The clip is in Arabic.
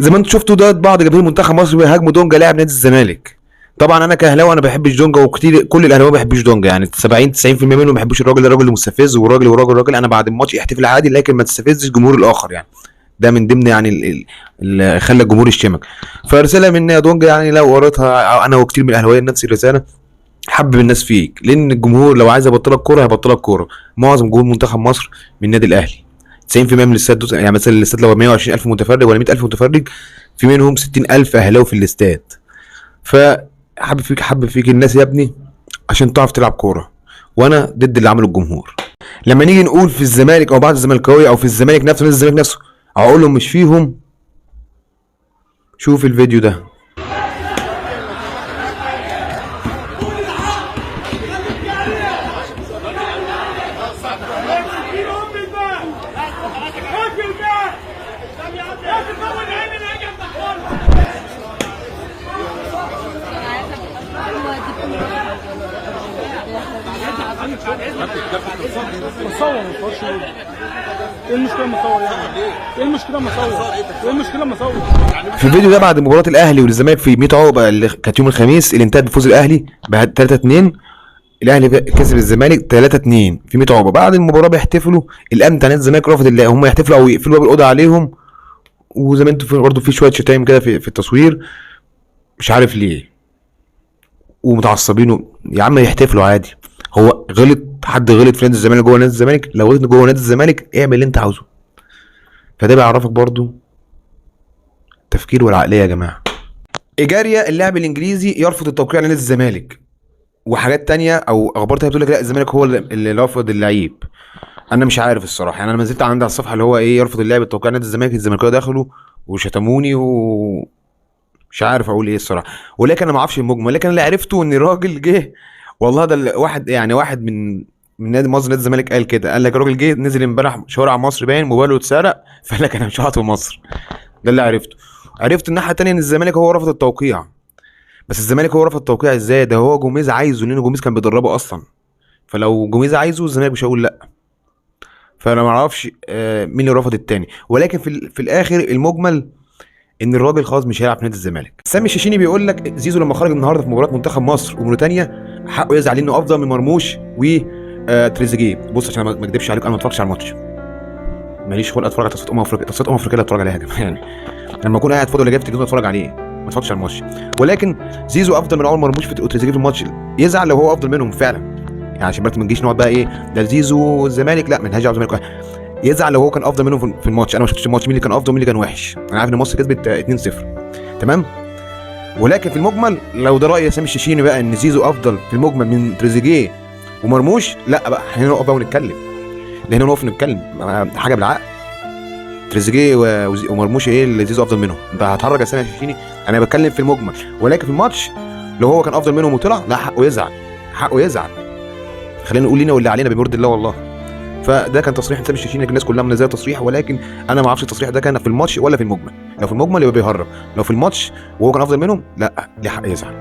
زي ما انتم شفتوا ده بعض جماهير منتخب مصر بيهاجموا دونجا لاعب نادي الزمالك. طبعا انا كاهلاوي انا ما بحبش دونجا، وكتير كل الاهلاويه ما بيحبوش دونجا، يعني 70 90% منهم ما بيحبوش الراجل ده، راجل مستفز وراجل. انا بعد الماتش احتفل عادي لكن ما تستفزش جمهور الاخر، يعني ده من ضمن يعني اللي خلى الجمهور يشتمك. فرساله مني يا دونجا، يعني لو قريتها انا وكتير من الاهلاويه نفس الرساله، حبب الناس فيك، لان الجمهور لو عايز يبطلك كوره هيبطلك كوره. معظم جمهور منتخب مصر من النادي الاهلي، 90% من الاستاد، يعني مثلا الاستاد لو 120,000 متفرج ولا 100,000 متفرج، في منهم 60,000 اهلاوي في الاستاد. حبب فيك الناس يا ابني عشان تعرف تلعب كوره، وانا ضد اللي عمله الجمهور. لما نيجي نقول في الزمالك او بعض الزملكاويه او في الزمالك نفسه، نادي الزمالك نفسه، اقول لهم مش فيهم. شوف الفيديو ده. مصور ما تصورش ليه؟ ايه المشكله مصور يعني؟ ايه المشكله مصور؟ ايه المشكله مصور؟ في الفيديو ده بعد مباراه الاهلي والزمالك في 100 عقبه اللي كانت يوم الخميس، اللي انتهت بفوز الاهلي ب 3-2. الاهلي كسب الزمالك 3-2 في 100 عقبه. بعد المباراه بيحتفلوا، الامن بتاع نادي الزمالك رفض اللي هم يحتفلوا او يقفلوا باب الاوضه عليهم، وزي ما انتم برضه في شويه شتايم كده في التصوير، مش عارف ليه، ومتعصبين. يا عم يحتفلوا عادي، هو غلط، حد غلط في نادي الزمالك جوه نادي الزمالك، لو غلط جوه نادي الزمالك اعمل اللي انت عاوزه. فده بيعرفك برضو التفكير والعقليه يا جماعه. ايجاريا اللاعب الانجليزي يرفض التوقيع على نادي الزمالك، وحاجات تانية او اخبار تانية بتقول لك لا الزمالك هو اللي رفض اللعيب. انا مش عارف الصراحه، يعني انا ما زلت عندي على الصفحه اللي هو ايه يرفض اللاعب التوقيع على نادي الزمالك، الزمالكاويه دخلوا وشتموني مش عارف اقول ايه الصراحه، ولكن انا ما اعرفش المجمل. لكن اللي عرفته ان الراجل جه، والله ده واحد يعني واحد من نادي مصر، نادي الزمالك، قال كده، قال لك الراجل جه نزل امبارح شوارع مصر باين موبايله اتسرق، فقال لك انا مش هقعد في مصر. ده اللي عرفته. عرفت الناحيه الثانيه ان الزمالك هو رفض التوقيع. بس الزمالك هو رفض التوقيع ازاي؟ ده هو جوميز عايزه، لان جوميز كان بيدربه اصلا، فلو جوميز عايزه الزمالك مش هيقول لا. فانا ما اعرفش مين اللي رفض الثاني، ولكن في الاخر المجمل ان الراجل خلاص مش هيلعب في نادي الزمالك. سامي الشيشيني بيقول لك زيزو لما خرج النهارده في مباراه منتخب مصر وموريتانيا حقه يزعل انه افضل من مرموش وتريزيجيه. بص عشان ما اكدبش عليك، انا ما اتفرجتش على الماتش، ماليش خلق اتفرج على تصفيات افريقيا. تصفيات افريقيا اللي اتفرج عليها يا جماعه، يعني لما اكون قاعد فاضي ولا جاي في التلفزيون اتفرج عليه، ما اتفرجش على الماتش. ولكن زيزو افضل من عمر مرموش وتريزيجيه في الماتش. يزعل لو هو افضل منهم فعلا، يعني عشان ما نجيش نقعد بقى ايه ده زيزو والزمالك، لا من هاجي على الزمالك. يزعل لو هو كان افضل منهم في الماتش. انا ما شفتش الماتش مين اللي كان افضل ومين اللي كان وحش، انا عارف ان مصر كسبت 2-0 تمام. ولكن في المجمل لو ده راي سامي الشيشيني بقى ان زيزو افضل في المجمل من تريزيجيه ومرموش، لا بقى هنا نقف بقى ونتكلم، هنا نقف نتكلم حاجه بالعقل. تريزيجيه ومرموش ايه اللي زيزو افضل منهم؟ انت هتهرج يا سامي الشيشيني؟ انا بتكلم في المجمل. ولكن في الماتش لو هو كان افضل منهم وطلع، لا حقه يزعل، حقه يزعل. خلينا نقول لنا واللي علينا بمرضي الله والله. فده كان تصريح سامي الشيشيني، الناس كلها منزله تصريح، ولكن انا ما اعرفش التصريح ده كان في الماتش ولا في المجمل. لو في المجمل يبقى بيهرب، لو في الماتش وهو كان افضل منهم لا، ليه حق يزعل.